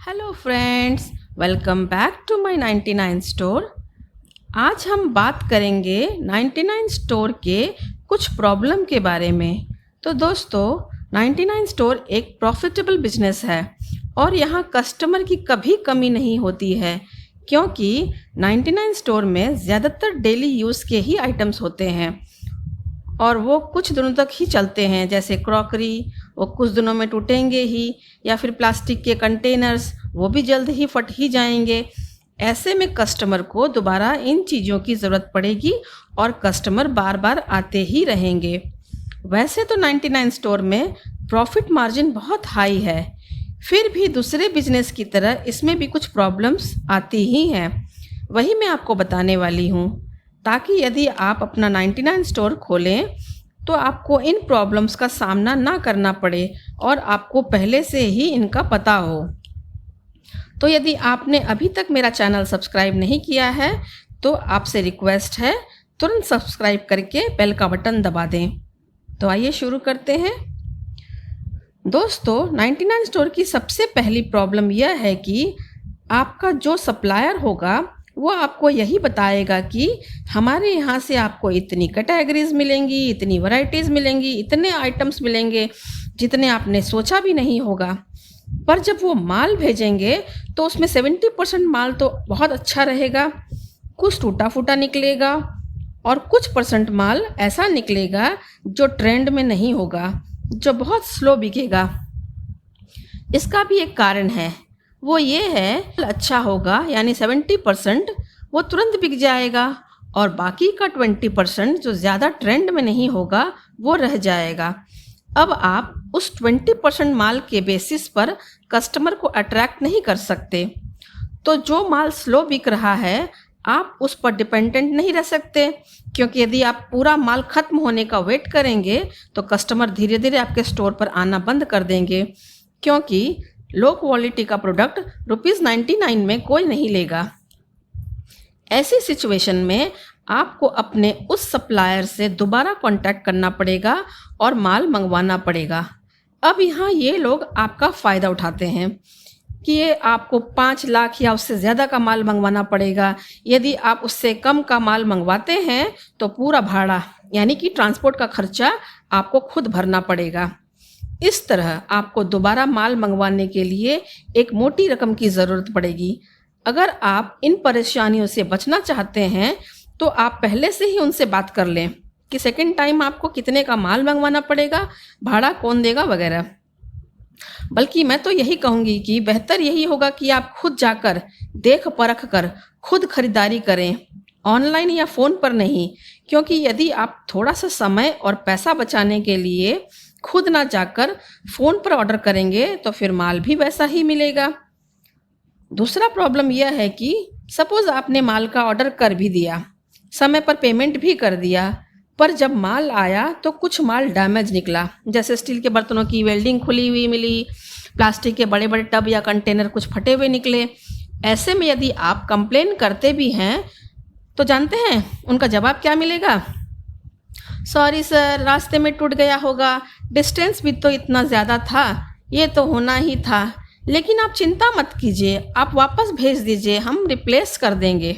Hello friends, welcome back to my 99 store. आज हम बात करेंगे 99 स्टोर के कुछ प्रॉब्लम के बारे में। तो दोस्तों, 99 स्टोर एक प्रॉफिटेबल बिजनेस है और यहाँ कस्टमर की कभी कमी नहीं होती है, क्योंकि 99 स्टोर में ज़्यादातर डेली यूज़ के ही आइटम्स होते हैं और वो कुछ दिनों तक ही चलते हैं। जैसे क्रॉकरी, वो कुछ दिनों में टूटेंगे ही, या फिर प्लास्टिक के कंटेनर्स, वो भी जल्द ही फट ही जाएंगे। ऐसे में कस्टमर को दोबारा इन चीज़ों की ज़रूरत पड़ेगी और कस्टमर बार बार आते ही रहेंगे। वैसे तो 99 स्टोर में प्रॉफिट मार्जिन बहुत हाई है, फिर भी दूसरे बिजनेस की तरह इसमें भी कुछ प्रॉब्लम्स आती ही हैं। वही मैं आपको बताने वाली हूँ, ताकि यदि आप अपना 99 स्टोर खोलें तो आपको इन प्रॉब्लम्स का सामना ना करना पड़े और आपको पहले से ही इनका पता हो। तो यदि आपने अभी तक मेरा चैनल सब्सक्राइब नहीं किया है तो आपसे रिक्वेस्ट है, तुरंत सब्सक्राइब करके बेल का बटन दबा दें। तो आइए शुरू करते हैं। दोस्तों, 99 स्टोर की सबसे पहली प्रॉब्लम यह है कि आपका जो सप्लायर होगा वो आपको यही बताएगा कि हमारे यहाँ से आपको इतनी कैटेगरीज मिलेंगी, इतनी वैरायटीज़ मिलेंगी, इतने आइटम्स मिलेंगे जितने आपने सोचा भी नहीं होगा। पर जब वो माल भेजेंगे तो उसमें 70% माल तो बहुत अच्छा रहेगा, कुछ टूटा फूटा निकलेगा और कुछ परसेंट माल ऐसा निकलेगा जो ट्रेंड में नहीं होगा, जो बहुत स्लो बिकेगा। इसका भी एक कारण है, वो ये है अच्छा होगा यानी 70% वो तुरंत बिक जाएगा और बाकी का 20% जो ज़्यादा ट्रेंड में नहीं होगा वो रह जाएगा। अब आप उस 20% माल के बेसिस पर कस्टमर को अट्रैक्ट नहीं कर सकते। तो जो माल स्लो बिक रहा है आप उस पर डिपेंडेंट नहीं रह सकते, क्योंकि यदि आप पूरा माल ख़त्म होने का वेट करेंगे तो कस्टमर धीरे धीरे आपके स्टोर पर आना बंद कर देंगे, क्योंकि लो क्वालिटी का प्रोडक्ट ₹99 में कोई नहीं लेगा। ऐसी सिचुएशन में आपको अपने उस सप्लायर से दोबारा कांटेक्ट करना पड़ेगा और माल मंगवाना पड़ेगा। अब यहाँ ये लोग आपका फ़ायदा उठाते हैं कि ये आपको 5 लाख या उससे ज़्यादा का माल मंगवाना पड़ेगा। यदि आप उससे कम का माल मंगवाते हैं तो पूरा भाड़ा यानी कि ट्रांसपोर्ट का खर्चा आपको खुद भरना पड़ेगा। इस तरह आपको दोबारा माल मंगवाने के लिए एक मोटी रकम की ज़रूरत पड़ेगी। अगर आप इन परेशानियों से बचना चाहते हैं तो आप पहले से ही उनसे बात कर लें कि सेकंड टाइम आपको कितने का माल मंगवाना पड़ेगा, भाड़ा कौन देगा वगैरह। बल्कि मैं तो यही कहूँगी कि बेहतर यही होगा कि आप खुद जाकर देख परख कर खुद खरीदारी करें, ऑनलाइन या फ़ोन पर नहीं, क्योंकि यदि आप थोड़ा सा समय और पैसा बचाने के लिए खुद ना जाकर फ़ोन पर ऑर्डर करेंगे तो फिर माल भी वैसा ही मिलेगा। दूसरा प्रॉब्लम यह है कि सपोज़ आपने माल का ऑर्डर कर भी दिया, समय पर पेमेंट भी कर दिया, पर जब माल आया तो कुछ माल डैमेज निकला। जैसे स्टील के बर्तनों की वेल्डिंग खुली हुई मिली, प्लास्टिक के बड़े बड़े टब या कंटेनर कुछ फटे हुए निकले। ऐसे में यदि आप कंप्लेन करते भी हैं तो जानते हैं उनका जवाब क्या मिलेगा? सॉरी सर, रास्ते में टूट गया होगा, डिस्टेंस भी तो इतना ज़्यादा था, ये तो होना ही था, लेकिन आप चिंता मत कीजिए, आप वापस भेज दीजिए, हम रिप्लेस कर देंगे।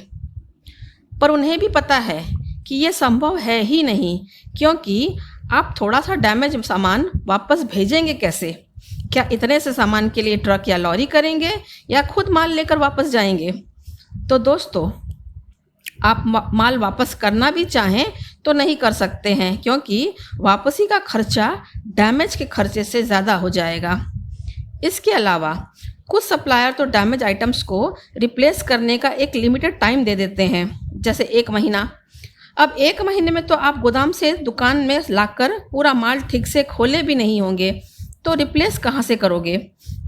पर उन्हें भी पता है कि ये संभव है ही नहीं, क्योंकि आप थोड़ा सा डैमेज सामान वापस भेजेंगे कैसे? क्या इतने से सामान के लिए ट्रक या लॉरी करेंगे या खुद माल लेकर वापस जाएंगे? तो दोस्तों, आप माल वापस करना भी चाहें तो नहीं कर सकते हैं, क्योंकि वापसी का खर्चा डैमेज के खर्चे से ज़्यादा हो जाएगा। इसके अलावा कुछ सप्लायर तो डैमेज आइटम्स को रिप्लेस करने का एक लिमिटेड टाइम दे देते हैं, जैसे 1 महीना। अब 1 महीने में तो आप गोदाम से दुकान में लाकर पूरा माल ठीक से खोले भी नहीं होंगे, तो रिप्लेस कहाँ से करोगे?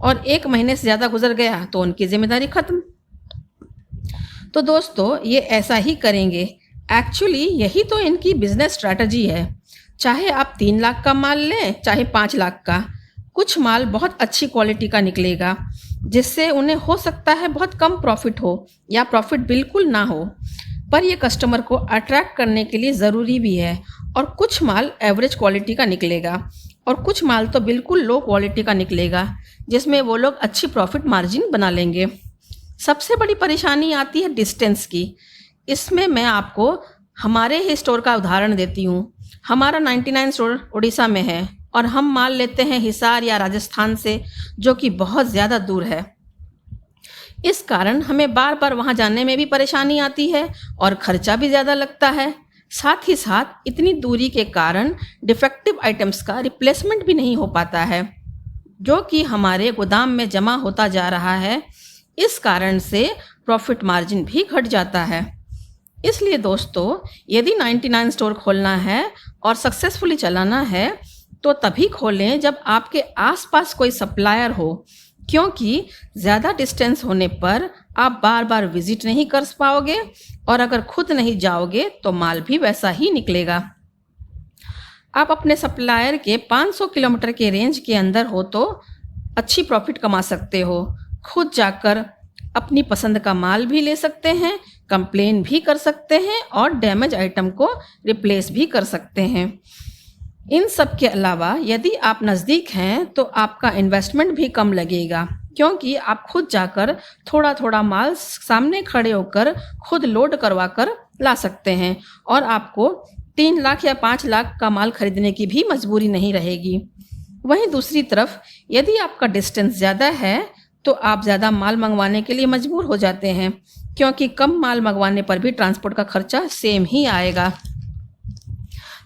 और 1 महीने से ज़्यादा गुजर गया तो उनकी जिम्मेदारी ख़त्म। तो दोस्तों, ये ऐसा ही करेंगे। एक्चुअली यही तो इनकी बिजनेस स्ट्रैटेजी है। चाहे आप 3 लाख का माल लें, चाहे 5 लाख का, कुछ माल बहुत अच्छी क्वालिटी का निकलेगा, जिससे उन्हें हो सकता है बहुत कम प्रॉफिट हो या प्रॉफिट बिल्कुल ना हो, पर ये कस्टमर को अट्रैक्ट करने के लिए ज़रूरी भी है। और कुछ माल एवरेज क्वालिटी का निकलेगा। और कुछ माल तो बिल्कुल लो क्वालिटी का निकलेगा, जिसमें वो लोग अच्छी प्रॉफिट मार्जिन बना लेंगे। सबसे बड़ी परेशानी आती है डिस्टेंस की। इसमें मैं आपको हमारे ही स्टोर का उदाहरण देती हूँ। हमारा 99 स्टोर उड़ीसा में है और हम माल लेते हैं हिसार या राजस्थान से, जो कि बहुत ज़्यादा दूर है। इस कारण हमें बार बार वहाँ जाने में भी परेशानी आती है और खर्चा भी ज़्यादा लगता है। साथ ही साथ इतनी दूरी के कारण डिफेक्टिव आइटम्स का रिप्लेसमेंट भी नहीं हो पाता है, जो कि हमारे गोदाम में जमा होता जा रहा है। इस कारण से प्रॉफिट मार्जिन भी घट जाता है। इसलिए दोस्तों, यदि 99 स्टोर खोलना है और सक्सेसफुली चलाना है तो तभी खोलें जब आपके आसपास कोई सप्लायर हो, क्योंकि ज़्यादा डिस्टेंस होने पर आप बार बार विजिट नहीं कर पाओगे और अगर खुद नहीं जाओगे तो माल भी वैसा ही निकलेगा। आप अपने सप्लायर के 500 किलोमीटर के रेंज के अंदर हो तो अच्छी प्रॉफिट कमा सकते हो। खुद जाकर अपनी पसंद का माल भी ले सकते हैं, कंप्लेन भी कर सकते हैं और डैमेज आइटम को रिप्लेस भी कर सकते हैं। इन सब के अलावा यदि आप नज़दीक हैं तो आपका इन्वेस्टमेंट भी कम लगेगा, क्योंकि आप खुद जाकर थोड़ा थोड़ा माल सामने खड़े होकर खुद लोड करवा कर ला सकते हैं और आपको 3 लाख या 5 लाख का माल खरीदने की भी मजबूरी नहीं रहेगी। वहीं दूसरी तरफ यदि आपका डिस्टेंस ज़्यादा है तो आप ज़्यादा माल मंगवाने के लिए मजबूर हो जाते हैं, क्योंकि कम माल मंगवाने पर भी ट्रांसपोर्ट का खर्चा सेम ही आएगा।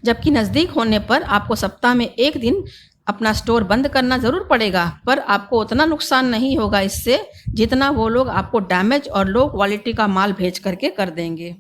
जबकि नज़दीक होने पर आपको सप्ताह में 1 दिन अपना स्टोर बंद करना ज़रूर पड़ेगा, पर आपको उतना नुकसान नहीं होगा इससे जितना वो लोग आपको डैमेज और लो क्वालिटी का माल भेज करके कर देंगे।